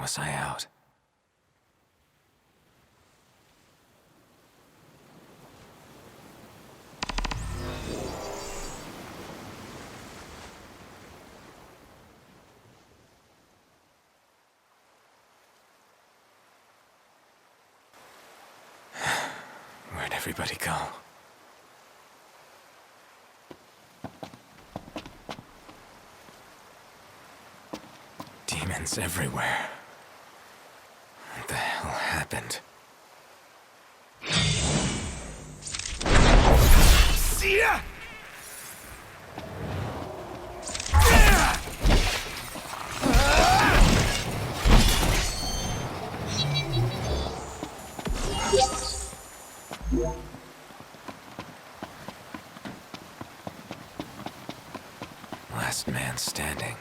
was I out? Where'd everybody go? Demons everywhere. What the hell happened? See ya! Last man standing.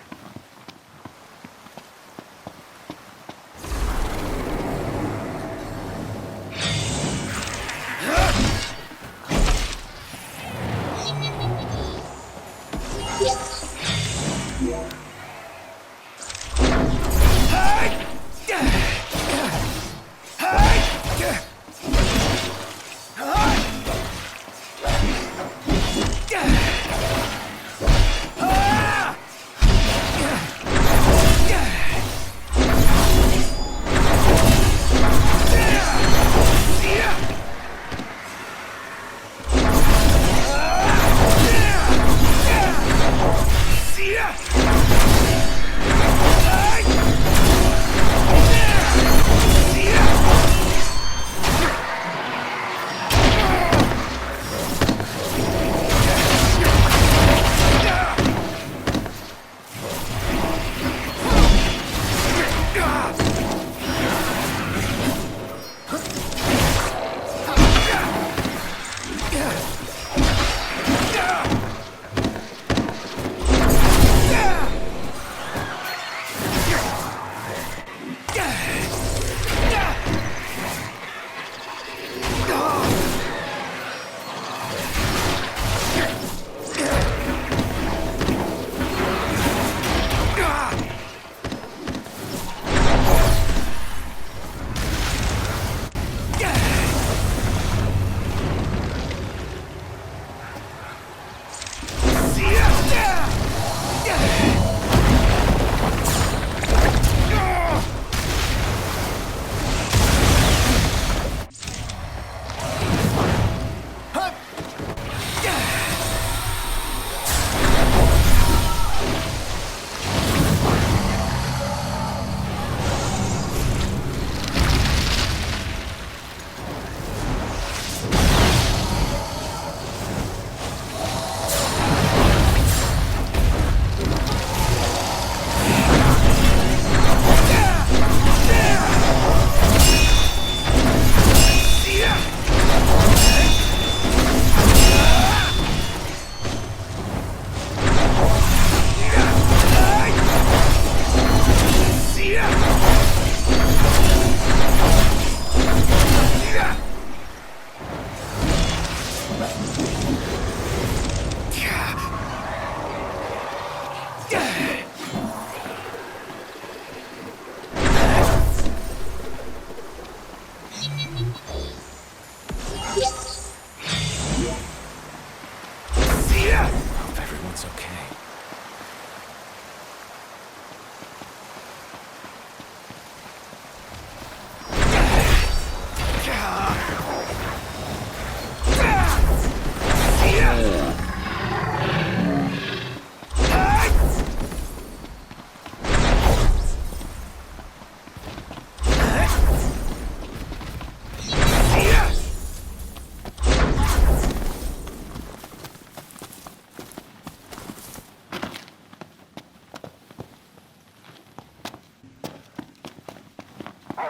Hope everyone's okay.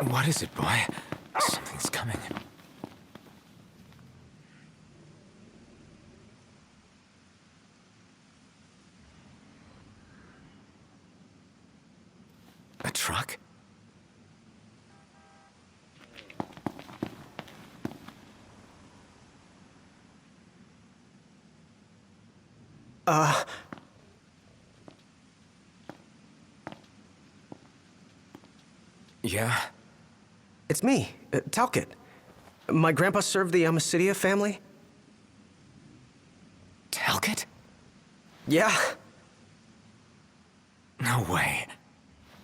What is it, boy? Something's coming. A truck? Uh... Yeah? It's me, Talcott. My grandpa served the Amicidia family. Talcott? Yeah. No way.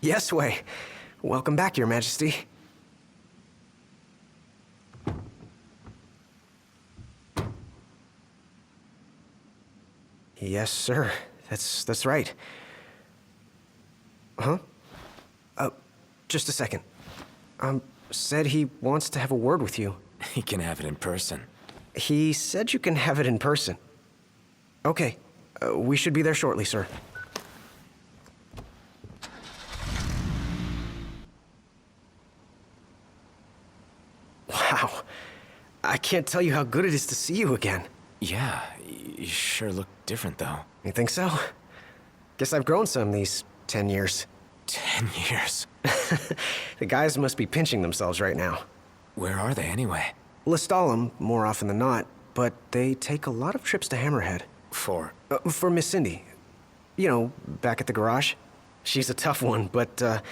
Yes way. Welcome back, Your Majesty. Yes, sir. That's right. Huh? Just a second. Said he wants to have a word with you. He can have it in person. He said you can have it in person. Okay. We should be there shortly, sir. Wow. I can't tell you how good it is to see you again. Yeah, you sure look different, though. You think so? Guess I've grown some these 10 years. 10 years. The guys must be pinching themselves right now. Where are they, anyway? Lestalem, more often than not, but they take a lot of trips to Hammerhead. For Miss Cindy. You know, back at the garage. She's a tough one, but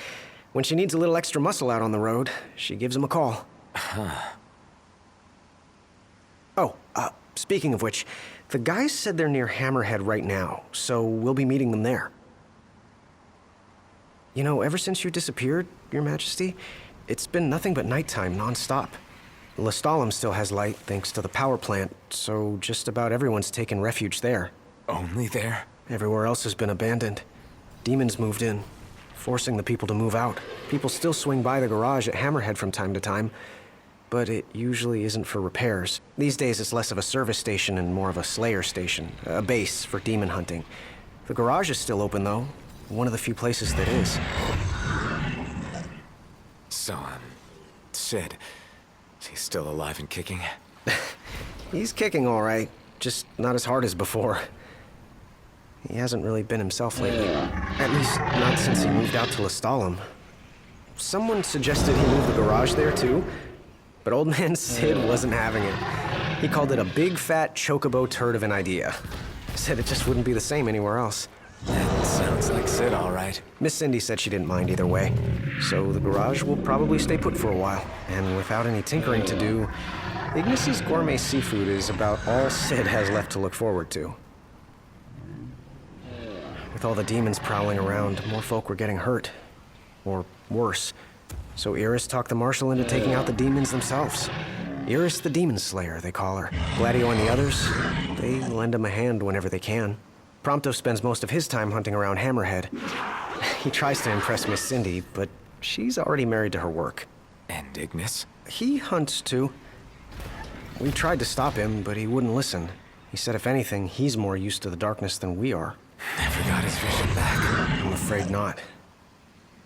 when she needs a little extra muscle out on the road, she gives him a call. Huh. Oh, speaking of which, the guys said they're near Hammerhead right now, so we'll be meeting them there. You know, ever since you disappeared, Your Majesty, it's been nothing but nighttime non-stop. Lestalem still has light thanks to the power plant, so just about everyone's taken refuge there. Only there? Everywhere else has been abandoned. Demons moved in, forcing the people to move out. People still swing by the garage at Hammerhead from time to time, but it usually isn't for repairs. These days it's less of a service station and more of a slayer station, a base for demon hunting. The garage is still open though, one of the few places that is. So, Sid, he's still alive and kicking? He's kicking all right, just not as hard as before. He hasn't really been himself lately. At least, not since he moved out to Lestalem. Someone suggested he move the garage there, too. But old man Sid wasn't having it. He called it a big, fat, chocobo turd of an idea. Said it just wouldn't be the same anywhere else. That sounds like Sid, all right. Miss Cindy said she didn't mind either way. So the garage will probably stay put for a while. And without any tinkering to do, Ignis's gourmet seafood is about all Sid has left to look forward to. With all the demons prowling around, more folk were getting hurt. Or worse. So Iris talked the Marshal into taking out the demons themselves. Iris the Demon Slayer, they call her. Gladio and the others, they lend him a hand whenever they can. Prompto spends most of his time hunting around Hammerhead. He tries to impress Miss Cindy, but she's already married to her work. And Ignis? He hunts too. We tried to stop him, but he wouldn't listen. He said if anything, he's more used to the darkness than we are. Never got his vision back. I'm afraid not.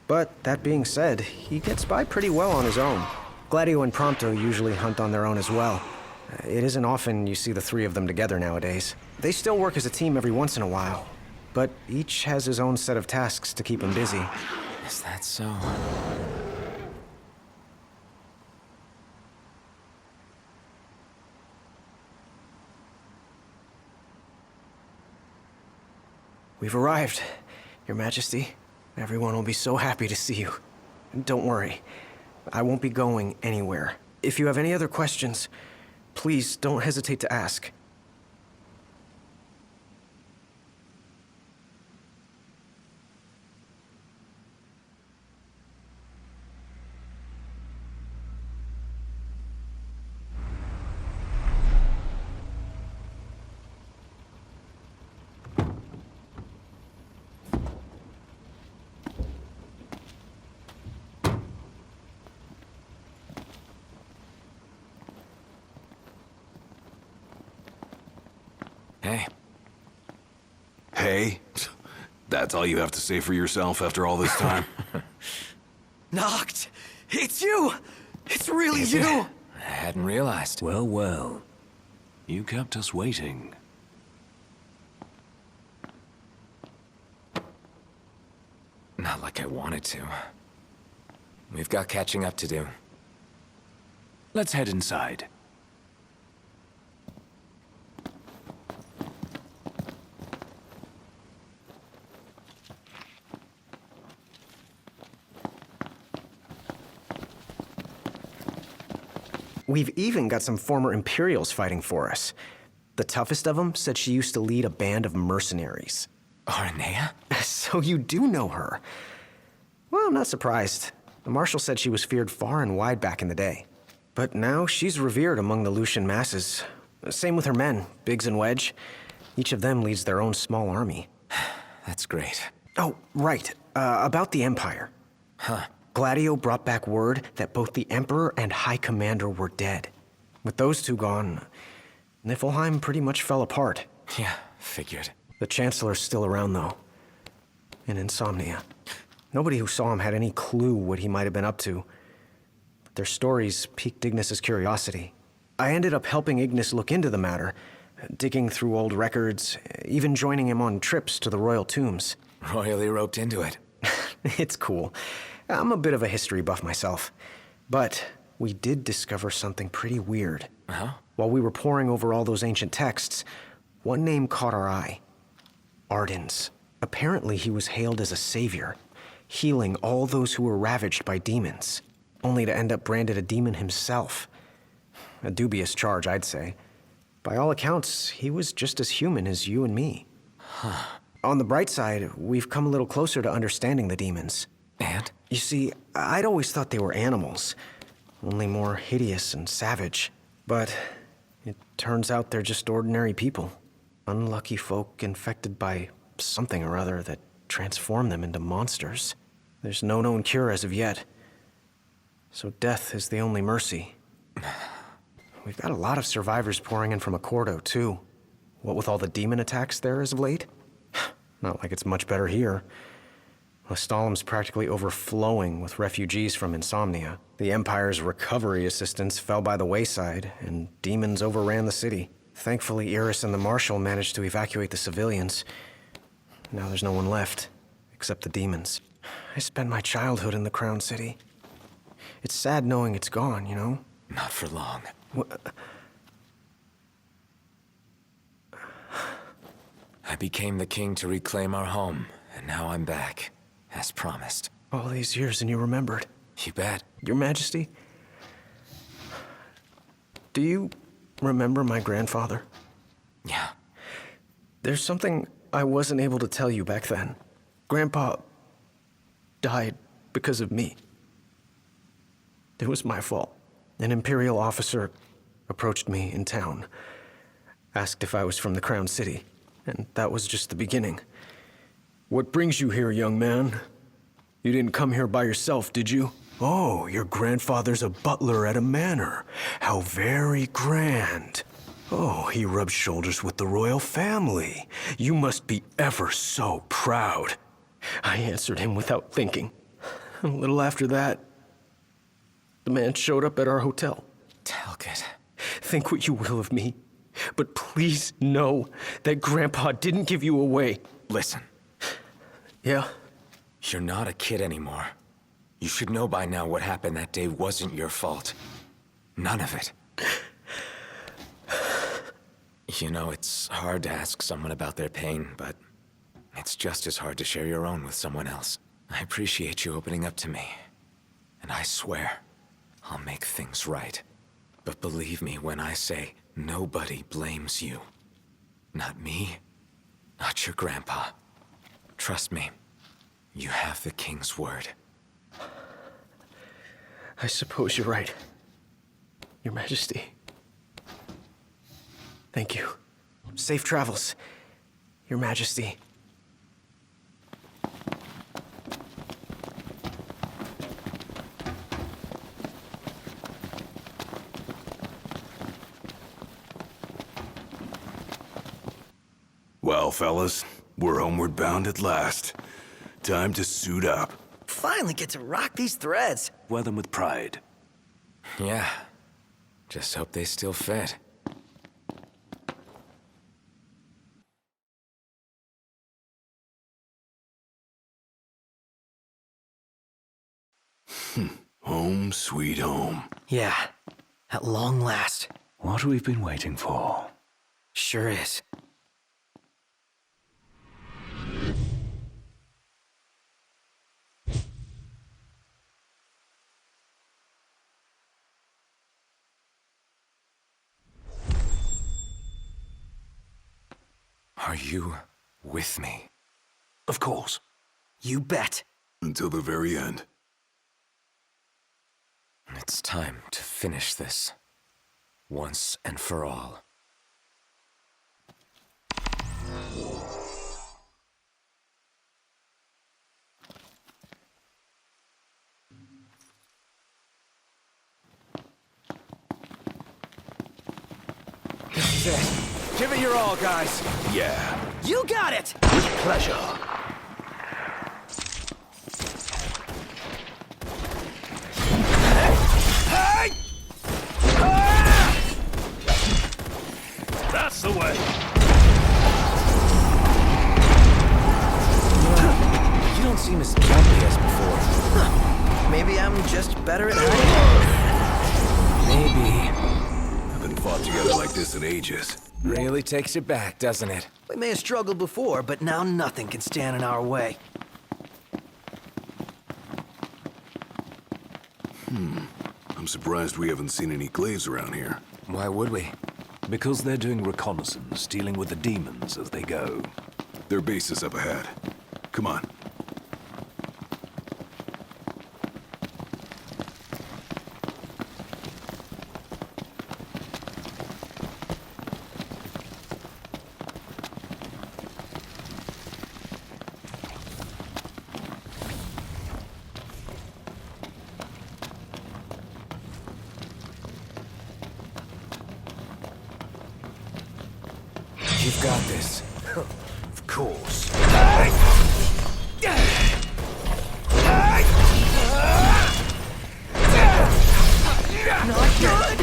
But that being said, he gets by pretty well on his own. Gladio and Prompto usually hunt on their own as well. It isn't often you see the three of them together nowadays. They still work as a team every once in a while, but each has his own set of tasks to keep him busy. Is that so? We've arrived, Your Majesty. Everyone will be so happy to see you. Don't worry, I won't be going anywhere. If you have any other questions, please don't hesitate to ask. Hey. Hey? That's all you have to say for yourself after all this time? Noct! It's you! It's really Is you! it? I hadn't realized. Well, well. You kept us waiting. Not like I wanted to. We've got catching up to do. Let's head inside. We've even got some former Imperials fighting for us. The toughest of them said she used to lead a band of mercenaries. Aranea? So you do know her. Well, I'm not surprised. The Marshal said she was feared far and wide back in the day. But now she's revered among the Lucian masses. Same with her men, Biggs and Wedge. Each of them leads their own small army. That's great. Oh, right. About the Empire. Huh. Gladio brought back word that both the Emperor and High Commander were dead. With those two gone, Niflheim pretty much fell apart. Yeah, figured. The Chancellor's still around, though. In Insomnia. Nobody who saw him had any clue what he might have been up to. But their stories piqued Ignis's curiosity. I ended up helping Ignis look into the matter, digging through old records, even joining him on trips to the royal tombs. Royally roped into it. It's cool. I'm a bit of a history buff myself. But we did discover something pretty weird. Huh? While we were poring over all those ancient texts, one name caught our eye. Ardens. Apparently he was hailed as a savior, healing all those who were ravaged by demons, only to end up branded a demon himself. A dubious charge, I'd say. By all accounts, he was just as human as you and me. Huh. On the bright side, we've come a little closer to understanding the demons. And? You see, I'd always thought they were animals, only more hideous and savage. But it turns out they're just ordinary people. Unlucky folk infected by something or other that transformed them into monsters. There's no known cure as of yet. So death is the only mercy. We've got a lot of survivors pouring in from Accordo, too. What with all the demon attacks there as of late? Not like it's much better here. Lestalem's practically overflowing with refugees from Insomnia. The Empire's recovery assistance fell by the wayside, and demons overran the city. Thankfully, Iris and the Marshal managed to evacuate the civilians. Now there's no one left, except the demons. I spent my childhood in the Crown City. It's sad knowing it's gone, you know? Not for long. I became the king to reclaim our home, and now I'm back, as promised. All these years and you remembered. You bet. Your Majesty, do you remember my grandfather? Yeah. There's something I wasn't able to tell you back then. Grandpa died because of me. It was my fault. An Imperial officer approached me in town, asked if I was from the Crown City, and that was just the beginning. What brings you here, young man? You didn't come here by yourself, did you? Oh, your grandfather's a butler at a manor. How very grand. Oh, he rubs shoulders with the royal family. You must be ever so proud. I answered him without thinking. A little after that, the man showed up at our hotel. Talcott. Think what you will of me, but please know that Grandpa didn't give you away. Listen. Yeah? You're not a kid anymore. You should know by now what happened that day wasn't your fault. None of it. You know, it's hard to ask someone about their pain, but it's just as hard to share your own with someone else. I appreciate you opening up to me, and I swear I'll make things right. But believe me when I say nobody blames you. Not me, not your grandpa. Trust me, you have the king's word. I suppose you're right. Your Majesty. Thank you. Safe travels, Your Majesty. Well, fellas, we're homeward bound at last. Time to suit up. Finally get to rock these threads. Wear them with pride. Yeah. Just hope they still fit. Home sweet home. Yeah, at long last. What we've been waiting for. Sure is. Are you with me? Of course. You bet. Until the very end. It's time to finish this. Once and for all. This is it. Give it your all, guys. Yeah. You got it! With pleasure. That's the way. You don't seem as jumpy as before. Maybe I'm just better at hiding. Maybe. Haven't fought together like this in ages. Really takes you back, doesn't it? We may have struggled before, but now nothing can stand in our way. I'm surprised we haven't seen any glaives around here. Why would we? Because they're doing reconnaissance, dealing with the demons as they go. Their base is up ahead. Come on. You've got this. Of course. Not good!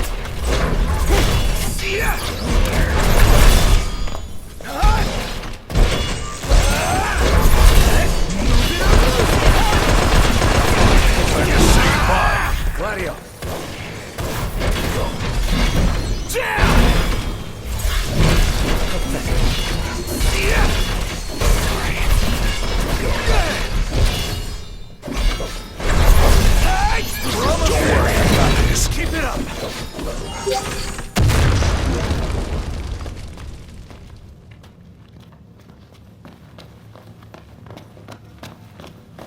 Gladio! Keep it up!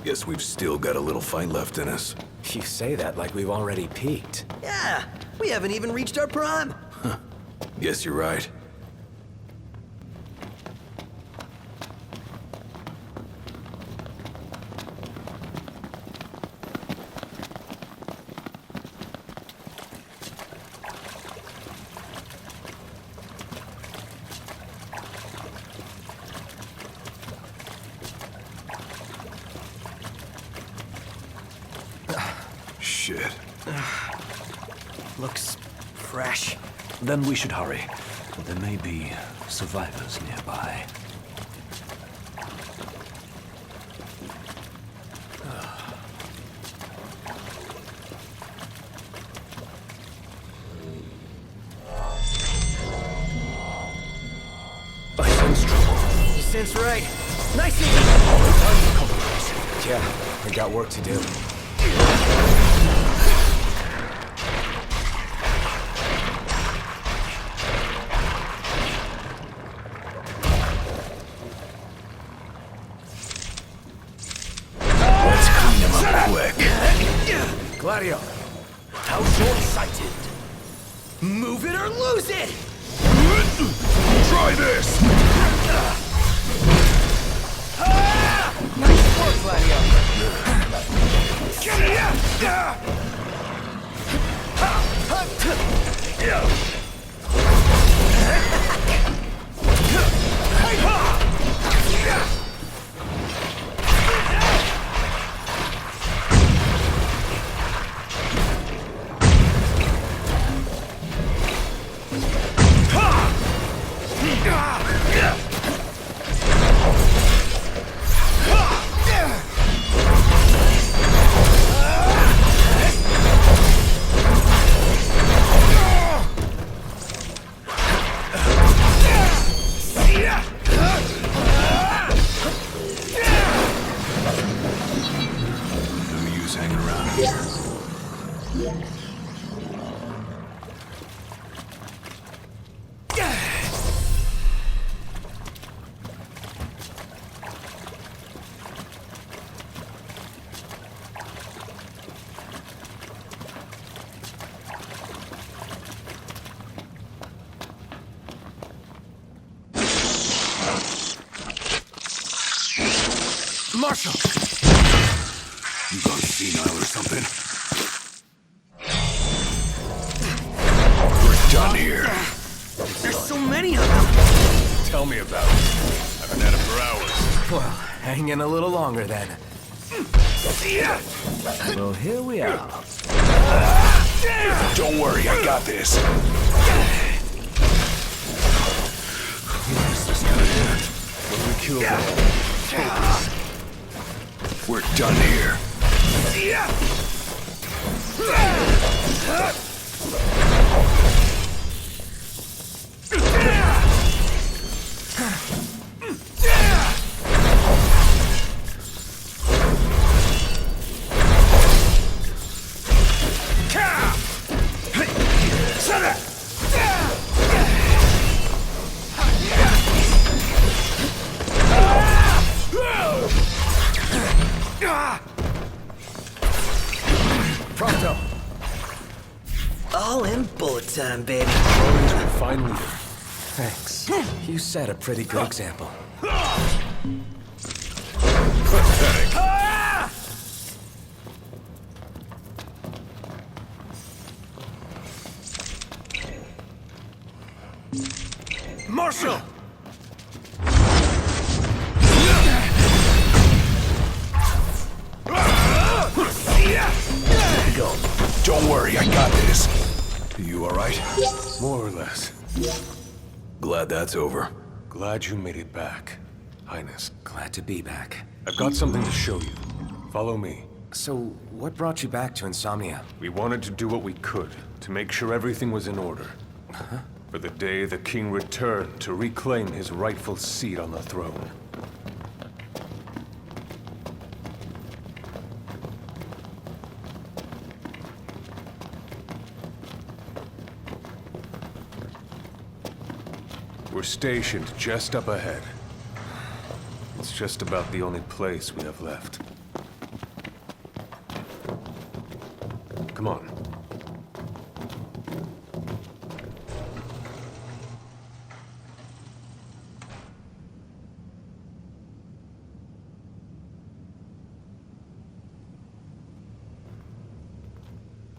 Guess we've still got a little fight left in us. You say that like we've already peaked. Yeah, we haven't even reached our prime. Guess you're right. Shit. Looks fresh. Then we should hurry. There may be survivors nearby. I sense trouble. You sense right. Nice and easy. Yeah, we got work to do. Let's clean them up quick. Gladio! How short-sighted. Move it or lose it! Try this! Nice work, Gladio! No use hanging around here. Marshal! You gone senile or something? We're done here. There's so many of them! Tell me about it. I've been at it for hours. Well, hang in a little longer then. Well, here we are. Don't worry, I got this. Yes, this gonna end when we kill them. We're done here. Pronto! All in bullet time, baby. Finally. Thanks. You set a pretty good example. Pathetic. Marshal! Go. Don't worry, I got this. You alright? More or less. Glad that's over. Glad you made it back, Highness. Glad to be back. I've got something to show you. Follow me. So, what brought you back to Insomnia? We wanted to do what we could to make sure everything was in order. For the day the king returned to reclaim his rightful seat on the throne. We're stationed just up ahead. It's just about the only place we have left. Come on.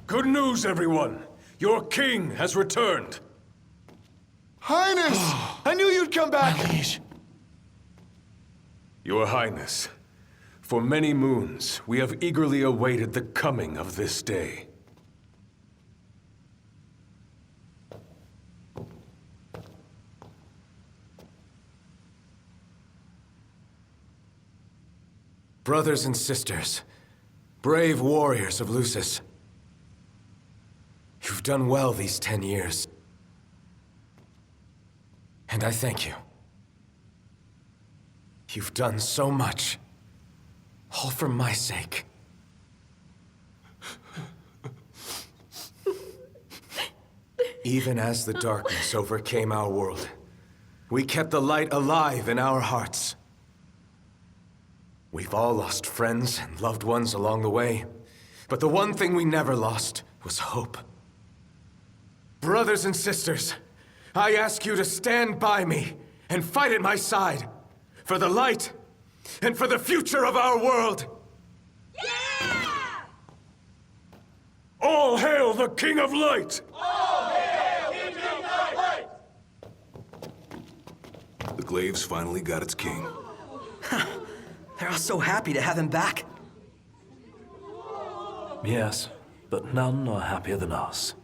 Good news, everyone! Your king has returned! Highness! I knew you'd come back! Your Highness, for many moons, we have eagerly awaited the coming of this day. Brothers and sisters, brave warriors of Lucis. You've done well these 10 years. And I thank you. You've done so much. All for my sake. Even as the darkness overcame our world, we kept the light alive in our hearts. We've all lost friends and loved ones along the way, but the one thing we never lost was hope. Brothers and sisters, I ask you to stand by me and fight at my side for the light and for the future of our world. Yeah! All hail the King of Light! All hail King of Light! The Glaive's finally got its king. They're all so happy to have him back. Yes, but none are happier than us.